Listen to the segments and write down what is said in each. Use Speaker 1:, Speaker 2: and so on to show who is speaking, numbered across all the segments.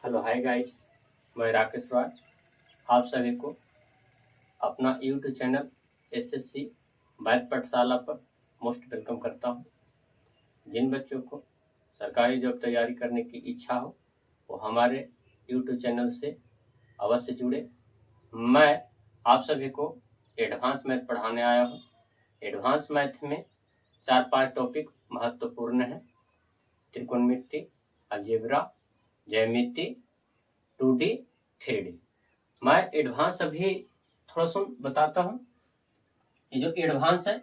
Speaker 1: Hello hi guys, मैं राकेश राय आप सभी को अपना यूट्यूब चैनल एसएससी मैथ पाठशाला पर मोस्ट वेलकम करता हूं। जिन बच्चों को सरकारी जॉब तैयारी करने की इच्छा हो वो हमारे यूट्यूब चैनल से अवश्य जुड़े। मैं आप सभी को एडवांस मैथ पढ़ाने आया हूं। एडवांस मैथ में 4-5 टॉपिक महत्वपूर्ण हैं। त्रिकोणमिति, अलजेब्रा, ज्यामिति, 2D, 3D। मैं एडवांस अभी थोड़ा सा बताता हूँ। ये जो एडवांस है,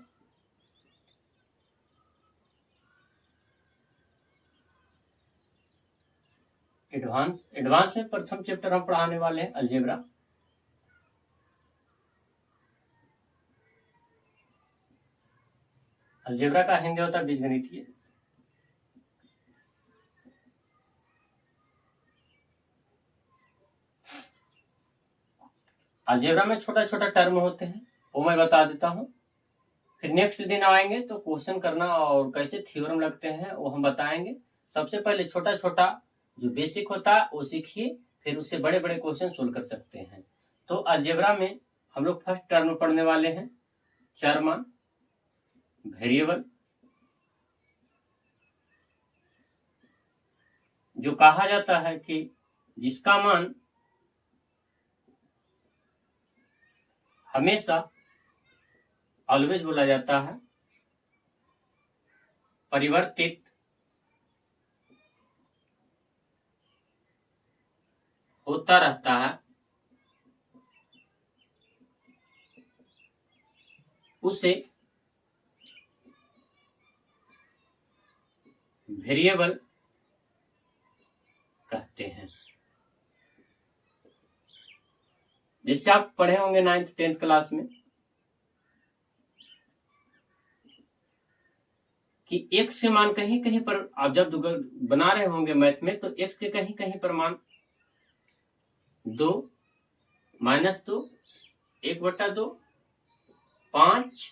Speaker 1: एडवांस में प्रथम चैप्टर हम पढ़ाने वाले हैं अलजेब्रा। अलजेब्रा का हिंदी होता है बीजगणितीय। अलजेब्रा में छोटा छोटा टर्म होते हैं, वो मैं बता देता हूँ। फिर नेक्स्ट दिन आएंगे तो क्वेश्चन करना और कैसे थ्योरम लगते हैं वो हम बताएंगे। सबसे पहले छोटा छोटा जो बेसिक होता है वो सीखिए, फिर उससे बड़े बड़े क्वेश्चन सोल्व कर सकते हैं। तो अलजेब्रा में हम लोग फर्स्ट टर्म पढ़ने वाले हैं चरमान, वेरिएबल, जो कहा जाता है कि जिसका मान हमेशा ऑलवेज बोला जाता है, परिवर्तित होता रहता है, उसे वेरिएबल कहते हैं। जैसे आप पढ़े होंगे 9th 10th क्लास में कि x के मान कहीं कहीं पर आप जब बना रहे होंगे मैथ में, तो x के कहीं कहीं पर मान 2, -2, 1/2, 5,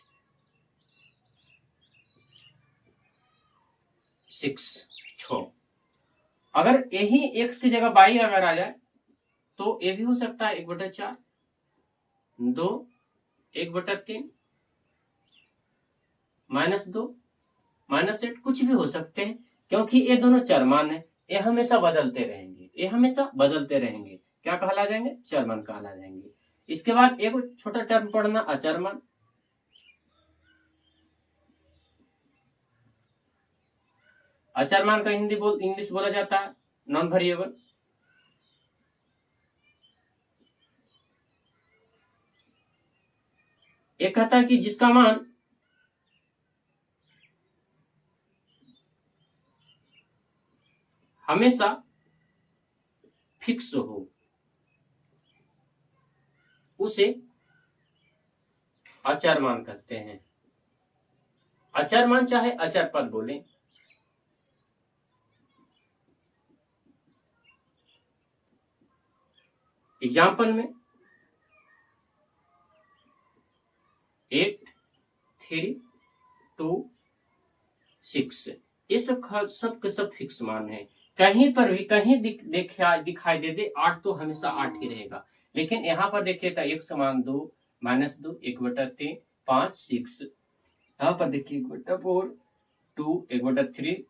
Speaker 1: 6। अगर यही x की जगह y अगर आ जाए तो ये भी हो सकता है 1/4, 2, 1/3, -2, -8, कुछ भी हो सकते हैं, क्योंकि ये दोनों चरमान है। ये हमेशा बदलते रहेंगे, ये हमेशा बदलते रहेंगे। क्या कहला जाएंगे? चरमान कहला जाएंगे। इसके बाद एक छोटा टर्म पढ़ना, अचरमान। अचरमान का इंग्लिश बोला जाता है नॉन वेरिएबल। एक कहता है कि जिसका मान हमेशा फिक्स हो उसे अचरमान कहते हैं। अचरमान चाहे अचर पद बोले। एग्जाम्पल में 8, 3, 2, 6, ये सब के सब फिक्स मान है। कहीं पर भी कहीं दिखाई दे 8 तो हमेशा 8 ही रहेगा। लेकिन यहाँ पर देखिए तो x मान 2, -2, 1/3, 5, 6। यहाँ पर देखिए 1/4, 2, 1/3,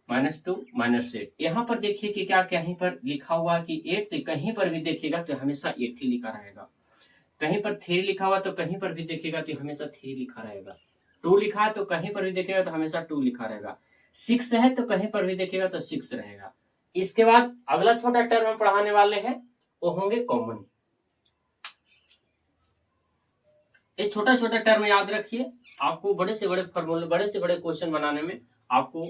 Speaker 1: -2, -8। यहाँ पर देखिए कि क्या कहीं पर लिखा हुआ कि 8, तो कहीं पर भी देखिएगा तो हमेशा 8 ही लिखा रहेगा। कहीं पर 3 लिखा हुआ तो कहीं पर भी देखिएगा तो हमेशा 3 लिखा रहेगा। 2 लिखा है तो कहीं पर भी देखिएगा तो हमेशा 2 लिखा रहेगा। 6 है तो कहीं पर भी देखिएगा तो 6 रहेगा। इसके बाद अगला छोटा टर्म हम पढ़ाने वाले हैं, वो होंगे कॉमन। ये छोटा छोटा टर्म याद रखिए, आपको बड़े से बड़े फॉर्मूले, बड़े से बड़े क्वेश्चन बनाने में आपको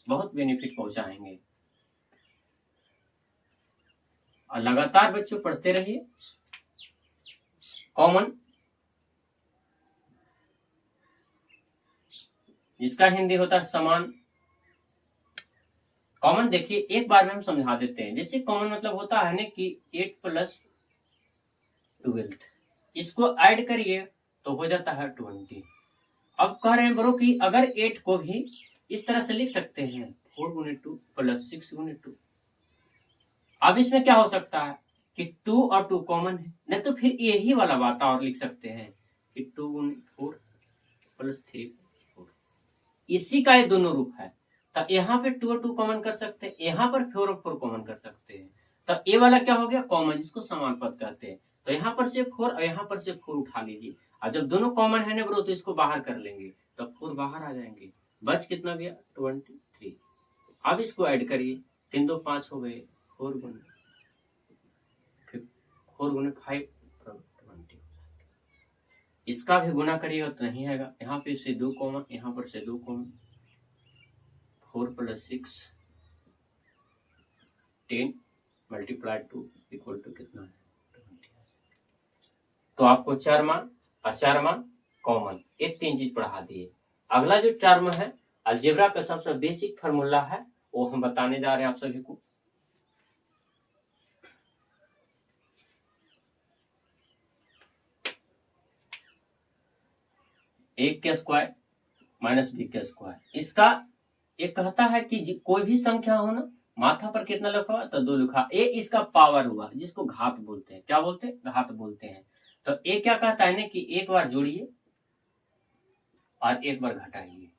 Speaker 1: बहुत बेनिफिट पहुंचाएंगे। और लगातार बच्चों पढ़ते रहिए। कॉमन, जिसका हिंदी होता है समान। कॉमन देखिए एक बार में हम समझा देते हैं। जैसे कॉमन मतलब होता है ना कि 8 + 12, इसको ऐड करिए तो हो जाता है 20। अब कह रहे हैं बरो कि अगर 8 को भी इस तरह से लिख सकते हैं 4 × 2 + 6 × 2, अब इसमें क्या हो सकता है कि 2 और 2 कॉमन है, नहीं तो फिर यही वाला बात और लिख सकते हैं कि 2 गुने 4 प्लस 3 4, इसी का ये दोनों रूप है। तो यहाँ पे 2 और 2 कॉमन कर सकते हैं, यहाँ पर 4 और 4 कॉमन कर सकते हैं। तो ये वाला क्या हो गया कॉमन, जिसको समान पद कहते हैं। तो यहाँ पर से 4 और यहाँ पर से 4 उठा लीजिए, और जब दोनों कॉमन है ना ब्रो तो इसको बाहर कर लेंगे, तो 4 बाहर आ जाएंगे, बच कितना गया 23। अब इसको ऐड करिए, 3 2 5 हो गए, 4 गुने 5 20। इसका भी गुना करिएगा तो नहीं आएगा, यहाँ पे से 2 कॉमन, यहाँ पर से 2 common, 4 plus 6 10 multiply 2 equal to कितना है 20। तो आपको 4 मान और 4 मान कॉमन, एक 3 चीज पढ़ा दिए। अगला जो टर्म है अलजेब्रा का सबसे बेसिक फार्मूला है, वो हम बताने जा रहे हैं आप सभी को। a के स्क्वायर माइनस b के स्क्वायर। इसका एक कहता है कि कोई भी संख्या हो ना, माथा पर कितना लिखा हुआ तो 2 लिखा, ए इसका पावर हुआ, जिसको घात बोलते हैं। क्या बोलते हैं? घात बोलते हैं। तो ए क्या कहता है ना कि एक बार जोड़िए और एक बार घटाइए,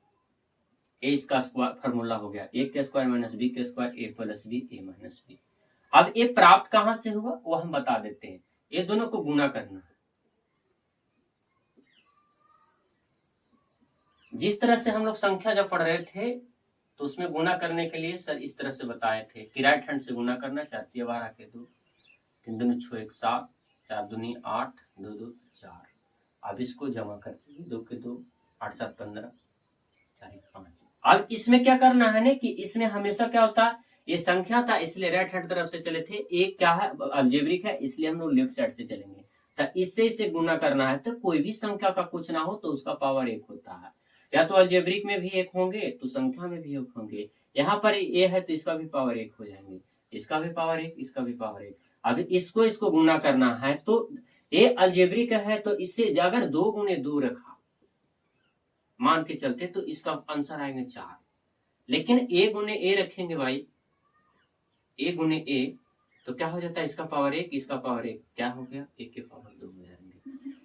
Speaker 1: ए इसका स्क्वायर फार्मूला हो गया, ए के स्क्वायर माइनस बी के स्क्वायर, ए प्लस बी ए माइनस बी। अब ये प्राप्त कहां से हुआ वो हम बता देते हैं, ये दोनों को गुना करना है। जिस तरह से हम लोग संख्या जब पढ़ रहे थे तो उसमें गुना करने के लिए सर इस तरह से बताए थे कि राइट हैंड से गुना करना, 4 × 12 के 2, 3 दूनी 6 1 7, 4 दूनी 8, 2 2 4। अब इसको जमा करके 2 के 2 8 7 15 4 1 5। अब इसमें क्या करना है ना कि इसमें हमेशा क्या होता है, ये संख्या था इसलिए राइट हैंड तरफ से चले थे, एक क्या है अलजेब्रिक है इसलिए हम लोग लेफ्ट साइड से चलेंगे। तो इससे इसे गुना करना है, तो कोई भी संख्या का कुछ ना हो तो उसका पावर 1 होता है, या तो अलजेब्रिक में भी 1 होंगे तो संख्या में भी 1 होंगे। यहाँ पर ए है तो इसका भी पावर 1 हो जाएंगे, इसका भी पावर 1, इसका भी पावर 1। अब इसको गुना करना है तो ये अलजेब्रिक है, तो इससे अगर 2 गुने 2 रखा मान के चलते तो इसका आंसर आएंगे 4। लेकिन ए गुने ए रखेंगे भाई, ए गुने ए तो क्या हो जाता है, इसका पावर 1 इसका पावर 1, क्या हो गया 1 के पावर 2 हो जाएंगे,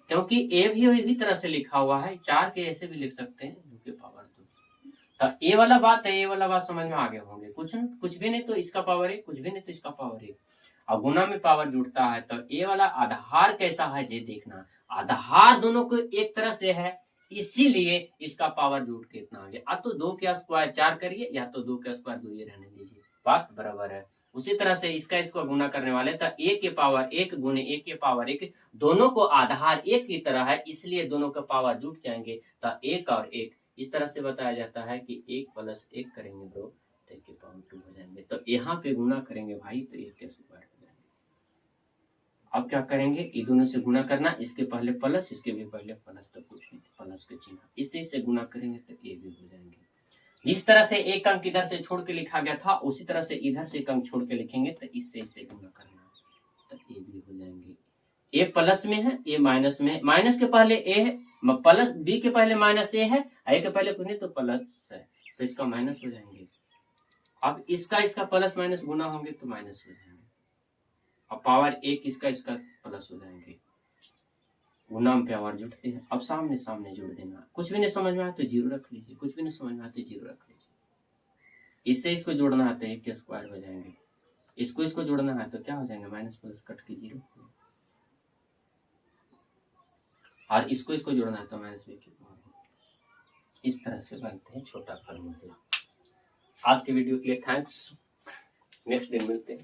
Speaker 1: क्योंकि ए भी इसी तरह से लिखा हुआ है, 4 के ऐसे भी लिख सकते हैं 2 के पावर 2। तो ये वाला बात है, ये वाला बात समझ में आगे होंगे, कुछ भी नहीं तो इसका पावर 1, कुछ भी नहीं तो इसका पावर 1। और गुना में पावर जुड़ता है तो ये वाला आधार कैसा है ये देखना, आधार दोनों को एक तरह से है इसीलिए इसका पावर जुड़ के इतना आ गया। अब तो 2 का स्क्वायर 4 करिए या तो 2 का स्क्वायर 2 ही रहने दीजिए, बात बराबर है। उसी तरह से इसका इसको गुना करने वाले तो ए के पावर 1 गुने ए के पावर 1, दोनों को आधार एक की तरह है इसलिए दोनों का पावर जुट जाएंगे। तो 1 और 1 इस तरह से बताया जाता है कि 1 प्लस 1 करेंगे ब्रो तो 1 के पावर 2 हो जाएंगे। तो यहाँ पे गुना करेंगे भाई तो 1 के स्क्वायर हो जाएंगे। अब क्या करेंगे, ये दोनों से गुना करना, इसके पहले प्लस इसके भी पहले प्लस, तो कुछ नहीं प्लस के चिन्ह, इससे गुना करेंगे तो ये भी हो जाएंगे। जिस तरह से एक अंक इधर से छोड़ के लिखा गया था उसी तरह से इधर से एक अंक छोड़ के लिखेंगे तो इससे गुना करना, तो ये भी हो जाएंगे। ए प्लस में है, ए माइनस में है, माइनस के पहले ए है, प्लस बी के पहले माइनस ए है, ए के पहले कुछ नहीं तो प्लस है, तो इसका माइनस हो जाएंगे। अब इसका प्लस माइनस गुना होंगे तो माइनस हो जाएंगे, और पावर 1 इसका प्लस हो जाएंगे। गुना में पावर जुड़ते हैं। अब सामने सामने जोड़ देना, कुछ भी नहीं समझ में आया तो 0 रख लीजिए, कुछ भी नहीं समझ में आया तो 0 रख लीजिए। इससे इसको जोड़ना है तो 1 के स्क्वायर हो जाएंगे, इसको जोड़ना है तो क्या हो जाएंगे माइनस प्लस कट के 0, और इसको जोड़ना है तो माइनस b की पावर। इस तरह से बनते हैं छोटा फार्मूला। आज की वीडियो के लिए थैंक्स, नेक्स्ट दिन मिलते हैं।